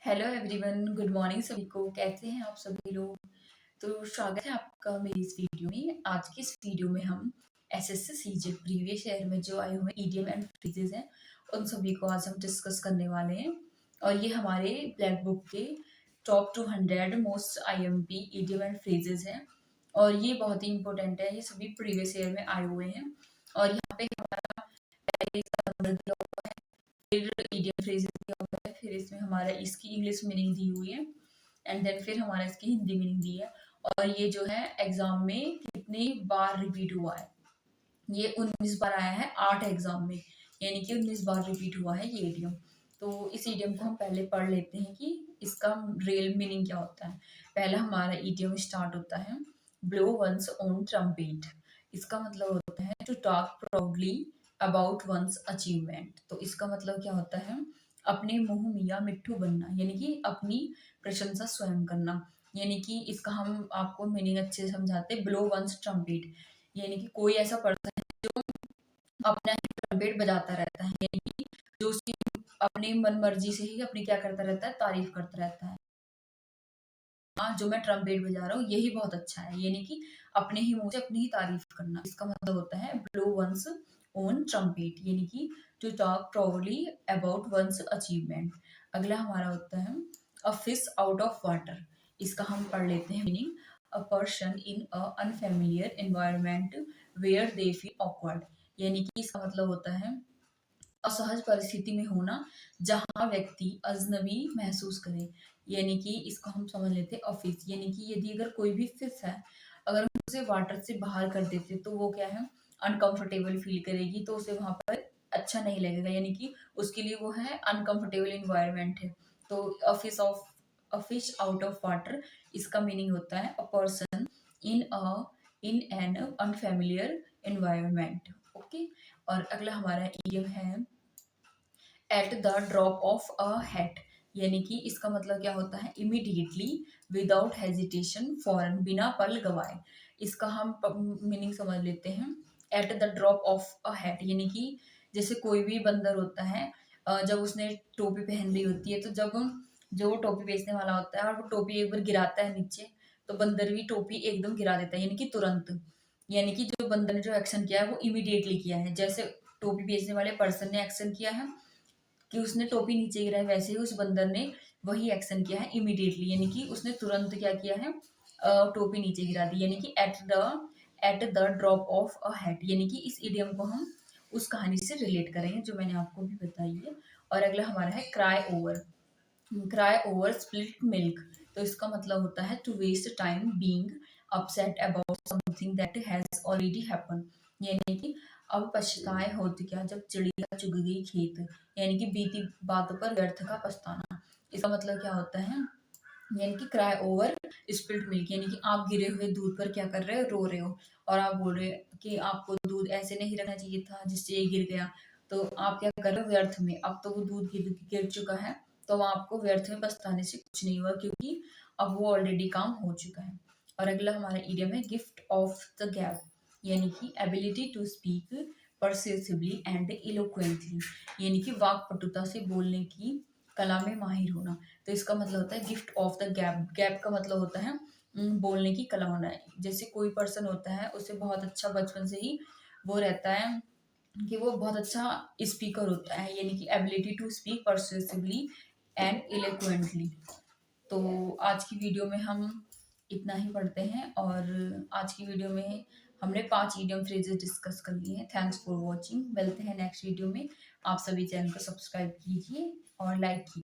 Hello everyone, good morning सभी को। कैसे हैं आप सभी लोग? तो स्वागत है आपका मेरी इस वीडियो में। आज की इस वीडियो में हम एसएससी सीजेट प्रीवियस ईयर में जो आए हुए ईडियम एंड फ्रेजेस हैं उन सभी को आज हम डिस्कस करने वाले हैं। और ये हमारे ब्लैक बुक के top 200 most IMP idiom and phrases हैं और ये बहुत ही इंपॉर्टेंट है। ये सभी प्रीवियस ईयर में आए हुए हैं और यहाँ पे हमारा पहले इसका नंबर दिया हुआ है, फिर ईडियम फ्रेजेस दिया हुआ है, फिर इसमें हमारा इसकी इंग्लिश मीनिंग दी हुई है एंड देन फिर हमारा इसकी हिंदी मीनिंग दी है। और ये जो है एग्जाम में कितनी बार रिपीट हुआ है, ये 19 बार आया है 8 एग्जाम में, यानी कि 19 बार रिपीट हुआ है ये इडियम। तो इस इडियम को हम पहले पढ़ लेते हैं कि इसका रियल मीनिंग क्या होता है। पहला हमारा इडियम स्टार्ट होता है ब्लो वंस ओन ट्रम्पेट। इसका मतलब होता है to talk proudly about one's achievement. तो इसका मतलब क्या होता है, अपने मुंह मियाँ मिट्ठू बनना, यानी कि अपनी प्रशंसा स्वयं करना। यानी कि इसका हम आपको मीनिंग अच्छे से समझाते हैं। ब्लो वंस ट्रम्पेट यानी कि कोई ऐसा पर्सन जो अपना ही ट्रम्पेट बजाता रहता है, यानी कि जो उसकी अपनी मन मर्जी से ही अपनी क्या करता रहता है, तारीफ करता रहता है। हाँ, जो मैं ट्रम्पेट बजा रहा हूँ यही बहुत अच्छा है, यानी कि अपने ही मुंह से अपनी ही तारीफ करना। इसका मतलब होता है ब्लो वंस ओन ट्रम्पेट, यानी कि to talk proudly about one's achievement. अगला हमारा होता है a fish out of water. इसका हम पढ़ लेते हैं meaning. A person in a unfamiliar environment where they feel awkward. यानी कि इसका मतलब होता है असहज परिस्थिति में होना जहाँ व्यक्ति अजनबी महसूस करे। यानी कि इसको हम समझ लेते हैं ऑफिस, यानी कि यदि अगर कोई भी फिश है, अगर हम उसे वाटर से बाहर कर देते तो वो क्या है, अनकंफर्टेबल फील करेगी, तो उसे वहां पर अच्छा नहीं लगेगा, यानी कि उसके लिए वो है अनकंफर्टेबल इन्वायरमेंट है। तो office of a fish out of water, इसका मीनिंग होता है अ person in a in an unfamiliar environment. Okay. और अगला हमारा इडियम है at the drop of a hat. यानी कि इसका मतलब क्या होता है, इमीडिएटली विदाउट हेजिटेशन फौरन बिना पल गवाए। इसका हम मीनिंग समझ लेते हैं। At the drop of a hat यानी कि जैसे कोई भी बंदर होता है, जब उसने टोपी पहन ली होती है, तो जब जो वो टोपी बेचने वाला होता है और वो टोपी एक बार गिराता है नीचे, तो बंदर भी टोपी एकदम गिरा देता है, यानी कि तुरंत। यानी कि जो बंदर ने जो एक्शन किया है वो इमीडिएटली किया है। जैसे टोपी बेचने वाले पर्सन ने एक्शन किया है कि उसने टोपी नीचे गिराई, वैसे ही उस बंदर ने वही एक्शन किया है इमीडिएटली, यानी कि उसने तुरंत क्या किया है, टोपी नीचे गिरा दी। यानी कि at the drop of a hat, यानी कि इस इडियम को हम उस कहानी से रिलेट करेंगे जो मैंने आपको भी बताई है। और अगला हमारा है cry over. Cry over spilt milk. तो इसका मतलब होता है to waste time being upset about something that has already happen. यानी कि अब पछताए होत क्या जब चिड़िया चुग गई खेत। यानी कि बीती बातों पर व्यर्थ का पछताना। इसका मतलब क्या होता है, यानी कि क्राई ओवर स्पिल्ट मिल्क, यानी कि आप गिरे हुए दूध पर क्या कर रहे हो, रो रहे हो। और आप बोल रहे हो कि आपको दूध ऐसे नहीं रखना चाहिए था जिससे ये गिर गया। तो आप क्या कर रहे हो, व्यर्थ में। अब तो वो दूध गिर चुका है, तो आपको व्यर्थ में पछताने से कुछ नहीं हुआ, क्योंकि अब वो ऑलरेडी काम हो चुका है। और अगला हमारा इडियम है गिफ्ट ऑफ द गैप। यानी कि एबिलिटी टू स्पीक परsuasively एंड इलोक्वेंटली। यानी कि वाक पटुता से बोलने की कला में माहिर होना। तो इसका मतलब होता है gift of the gap. Gap का मतलब होता है बोलने की कला होना है। जैसे कोई पर्सन होता है, उसे बहुत अच्छा बचपन से ही वो रहता है कि वो बहुत अच्छा स्पीकर होता है, यानी कि एबिलिटी टू स्पीक परsuasively एंड इलोक्वेंटली। तो आज की वीडियो में हम इतना ही पढ़ते हैं, और आज की वीडियो में हमने 5 ईडियम फ्रेजेस डिस्कस कर लिए हैं। Thanks for watching. मिलते हैं नेक्स्ट वीडियो में। आप सभी चैनल को सब्सक्राइब कीजिए और लाइक कीजिए।